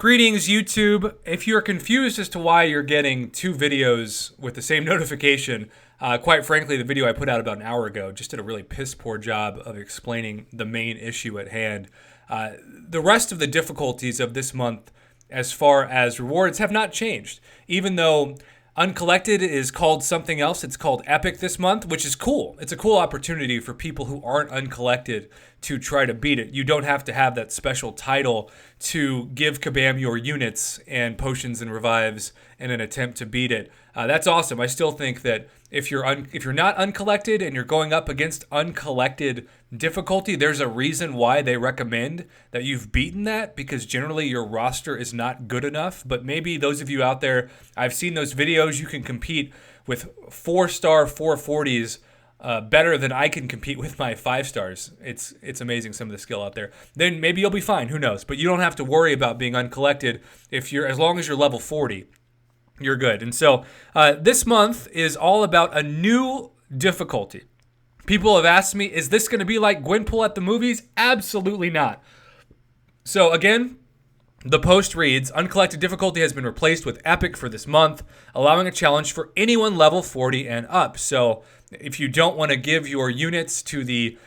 Greetings, YouTube. If you're confused as to why you're getting two videos with the same notification, quite frankly, the video I put out about an hour ago just did a really piss poor job of explaining the main issue at hand. The rest of the difficulties of this month, as far as rewards, have not changed. Even though Uncollected is called something else, it's called Epic this month, which is cool. It's a cool opportunity for people who aren't uncollected to try to beat it. You don't have to have that special title to give Kabam your units and potions and revives in an attempt to beat it. That's awesome. I still think that if you're not uncollected and you're going up against uncollected difficulty, there's a reason why they recommend that you've beaten that, because generally your roster is not good enough. But maybe those of you out there, I've seen those videos, you can compete with 4-star 440s better than I can compete with my 5 stars. It's amazing, some of the skill out there. Then maybe you'll be fine, who knows? But you don't have to worry about being uncollected as long as you're level 40. You're good. And so this month is all about a new difficulty. People have asked me, is this going to be like Gwenpool at the movies? Absolutely not. So again, the post reads, Uncollected difficulty has been replaced with Epic for this month, allowing a challenge for anyone level 40 and up. So if you don't want to give your units to the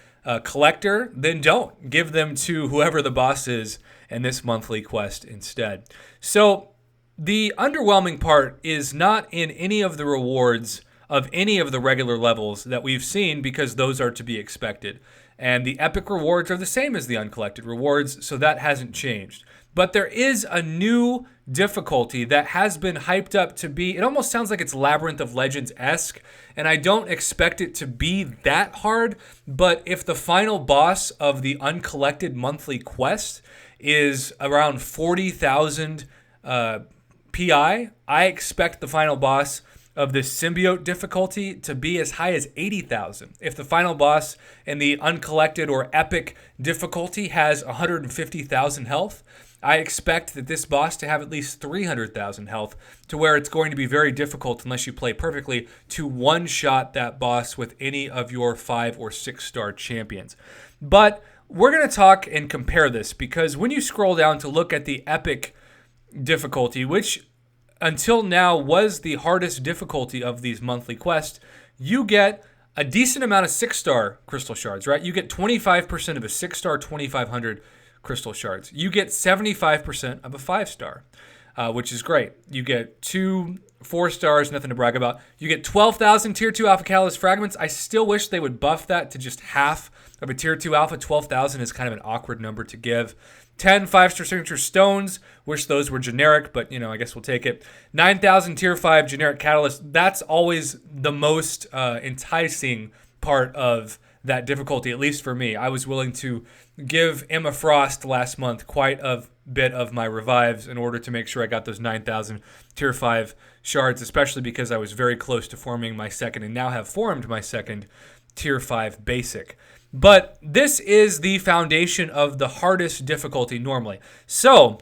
collector, then don't. Give them to whoever the boss is in this monthly quest instead. So the underwhelming part is not in any of the rewards of any of the regular levels that we've seen, because those are to be expected. And the epic rewards are the same as the uncollected rewards, so that hasn't changed. But there is a new difficulty that has been hyped up to be, it almost sounds like it's Labyrinth of Legends-esque, and I don't expect it to be that hard, but if the final boss of the uncollected monthly quest is around 40,000 PI, I expect the final boss of this Symbiote difficulty to be as high as 80,000. If the final boss in the uncollected or epic difficulty has 150,000 health, I expect that this boss to have at least 300,000 health, to where it's going to be very difficult, unless you play perfectly, to one-shot that boss with any of your 5 or 6-star champions. But we're going to talk and compare this, because when you scroll down to look at the epic difficulty, which until now was the hardest difficulty of these monthly quests, you get a decent amount of 6-star crystal shards, right? You get 25% of a 6-star 2,500 crystal shards. You get 75% of a 5-star, which is great. You get 2 4-stars, nothing to brag about. You get 12,000 tier 2 alpha catalyst fragments. I still wish they would buff that to just half of a tier 2 alpha. 12,000 is kind of an awkward number to give. 10 5-star signature stones. Wish those were generic, but I guess we'll take it. 9,000 tier 5 generic catalyst. That's always the most enticing part of that difficulty, at least for me. I was willing to give Emma Frost last month quite a bit of my revives in order to make sure I got those 9,000 tier 5 shards, especially because I was very close to forming my second, and now have formed my second tier 5 basic. But this is the foundation of the hardest difficulty normally. So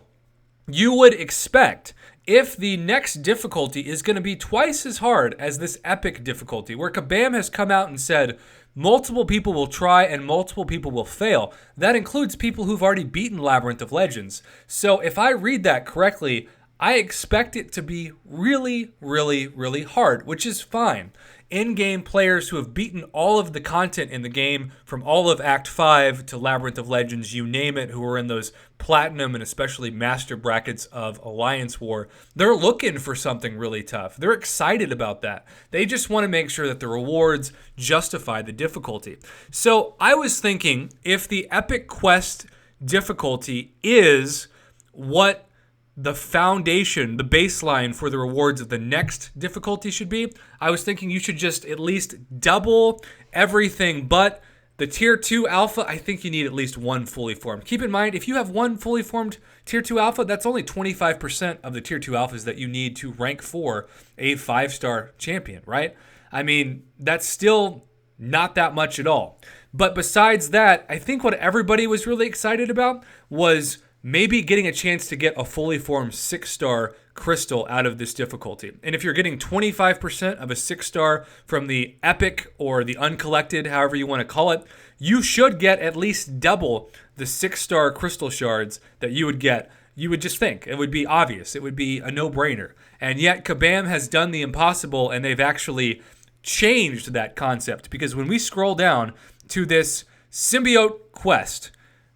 you would expect, if the next difficulty is going to be twice as hard as this epic difficulty, where Kabam has come out and said multiple people will try and multiple people will fail, that includes people who've already beaten Labyrinth of Legends. So if I read that correctly, I expect it to be really, really, really hard, which is fine. In-game players who have beaten all of the content in the game, from all of Act 5 to Labyrinth of Legends, you name it, who are in those Platinum and especially Master brackets of Alliance War, they're looking for something really tough. They're excited about that. They just want to make sure that the rewards justify the difficulty. So I was thinking, if the Epic Quest difficulty is what the foundation, the baseline for the rewards of the next difficulty should be, I was thinking you should just at least double everything but the tier 2 alpha. I think you need at least one fully formed. Keep in mind, if you have one fully formed tier 2 alpha, that's only 25% of the tier 2 alphas that you need to rank for a 5-star champion, right? I mean, that's still not that much at all. But besides that, I think what everybody was really excited about was maybe getting a chance to get a fully formed 6-star crystal out of this difficulty. And if you're getting 25% of a 6-star from the epic or the uncollected, however you want to call it, you should get at least double the 6-star crystal shards that you would get you would just think. It would be obvious. It would be a no-brainer. And yet Kabam has done the impossible, and they've actually changed that concept. Because when we scroll down to this Symbiote quest,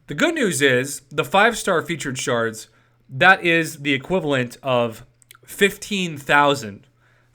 the good news is the 5-star featured shards, that is the equivalent of 15,000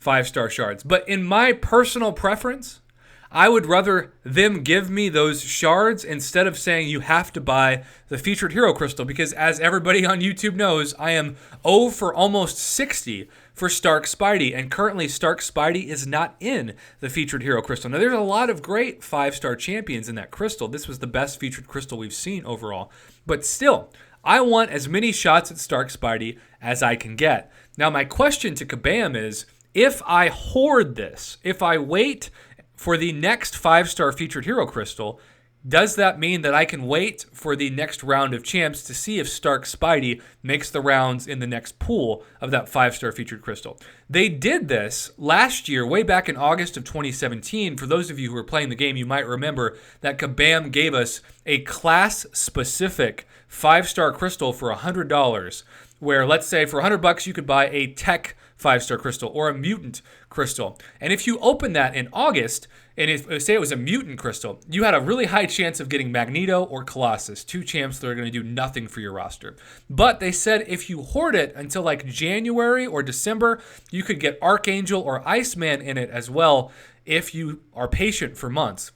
5-star shards. But in my personal preference, I would rather them give me those shards instead of saying you have to buy the featured hero crystal, because as everybody on YouTube knows, I am 0 for almost 60 for Stark Spidey, and currently Stark Spidey is not in the featured hero crystal. Now, there's a lot of great 5-star champions in that crystal. This was the best featured crystal we've seen overall. But still, I want as many shots at Stark Spidey as I can get. Now, my question to Kabam is, if I hoard this, if I wait for the next 5-star featured hero crystal, does that mean that I can wait for the next round of champs to see if Stark Spidey makes the rounds in the next pool of that 5-star featured crystal? They did this last year, way back in August of 2017. For those of you who were playing the game, you might remember that Kabam gave us a class-specific 5-star crystal for $100, where, let's say, for $100 you could buy a tech 5-star crystal or a mutant crystal. And if you open that in August, and if say it was a mutant crystal, you had a really high chance of getting Magneto or Colossus, 2 champs that are going to do nothing for your roster. But they said if you hoard it until like January or December, you could get Archangel or Iceman in it as well if you are patient for months.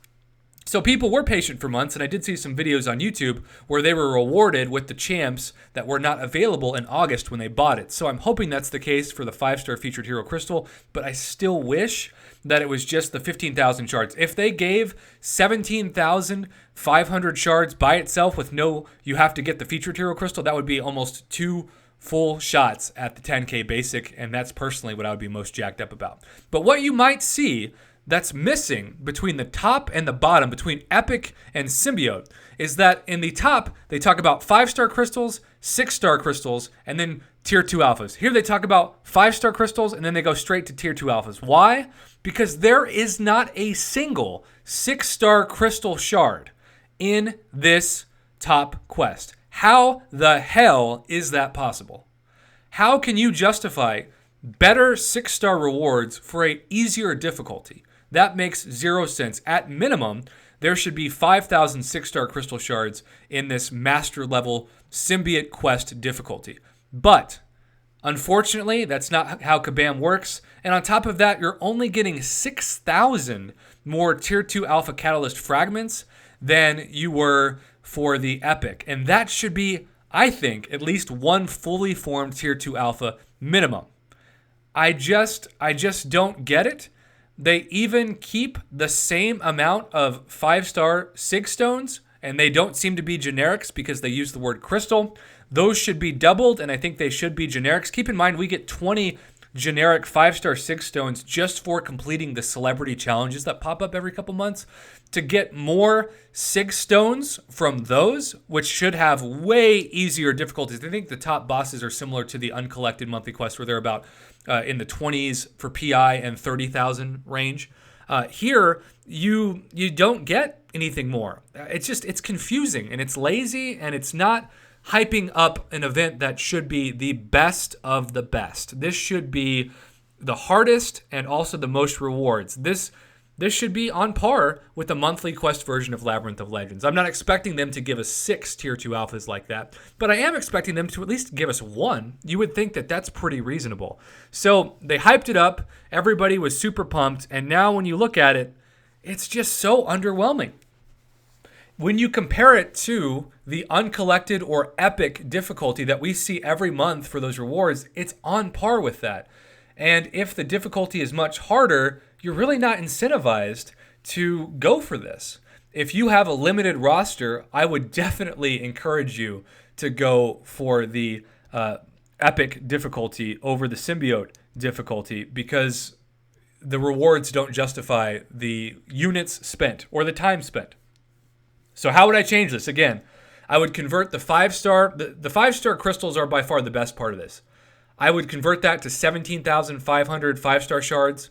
So people were patient for months, and I did see some videos on YouTube where they were rewarded with the champs that were not available in August when they bought it. So I'm hoping that's the case for the 5-star featured hero crystal, but I still wish that it was just the 15,000 shards. If they gave 17,500 shards by itself with no, you have to get the featured hero crystal, that would be almost 2 full shots at the 10K basic, and that's personally what I would be most jacked up about. But what you might see that's missing between the top and the bottom, between Epic and Symbiote, is that in the top, they talk about 5-star crystals, 6-star crystals, and then tier 2 alphas. Here they talk about 5-star crystals, and then they go straight to tier 2 alphas. Why? Because there is not a single 6-star crystal shard in this top quest. How the hell is that possible? How can you justify better 6-star rewards for an easier difficulty? That makes zero sense. At minimum, there should be 5,000 6-star crystal shards in this master level Symbiote quest difficulty. But unfortunately, that's not how Kabam works. And on top of that, you're only getting 6,000 more tier 2 alpha catalyst fragments than you were for the Epic. And that should be, I think, at least one fully formed tier 2 alpha minimum. I just don't get it. They even keep the same amount of 5-star Sig Stones, and they don't seem to be generics because they use the word crystal. Those should be doubled, and I think they should be generics. Keep in mind, we get 20 generic 5-star Sig Stones just for completing the celebrity challenges that pop up every couple months. To get more Sig Stones from those, which should have way easier difficulties. I think the top bosses are similar to the uncollected monthly quests, where they're about in the 20s for PI and 30,000 range. Here, you don't get anything more. It's confusing, and it's lazy, and it's not hyping up an event that should be the best of the best. This should be the hardest and also the most rewards. This should be on par with the monthly quest version of Labyrinth of Legends. I'm not expecting them to give us 6 tier 2 alphas like that, but I am expecting them to at least give us 1. You would think that that's pretty reasonable. So they hyped it up. Everybody was super pumped. And now when you look at it, it's just so underwhelming. When you compare it to the uncollected or epic difficulty that we see every month for those rewards, it's on par with that. And if the difficulty is much harder, you're really not incentivized to go for this. If you have a limited roster, I would definitely encourage you to go for the epic difficulty over the symbiote difficulty, because the rewards don't justify the units spent or the time spent. So how would I change this? Again, I would convert the 5-star. The 5-star crystals are by far the best part of this. I would convert that to 17,500 5-star shards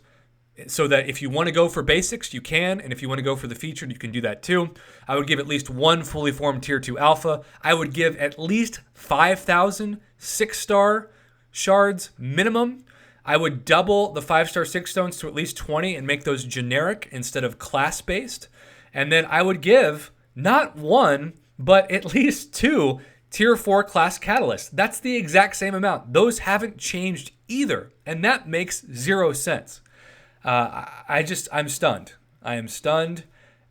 so that if you want to go for basics, you can, and if you want to go for the featured, you can do that too. I would give at least one fully formed tier 2 alpha. I would give at least 5,000 6-star shards minimum. I would double the 5-star 6 stones to at least 20 and make those generic instead of class-based. And then I would give not one, but at least 2 tier 4 class catalysts. That's the exact same amount. Those haven't changed either, and that makes 0 sense. I'm stunned. I am stunned,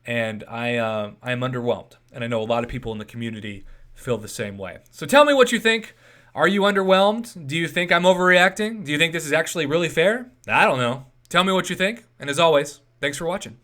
and I am underwhelmed. And I know a lot of people in the community feel the same way. So tell me what you think. Are you underwhelmed? Do you think I'm overreacting? Do you think this is actually really fair? I don't know. Tell me what you think. And as always, thanks for watching.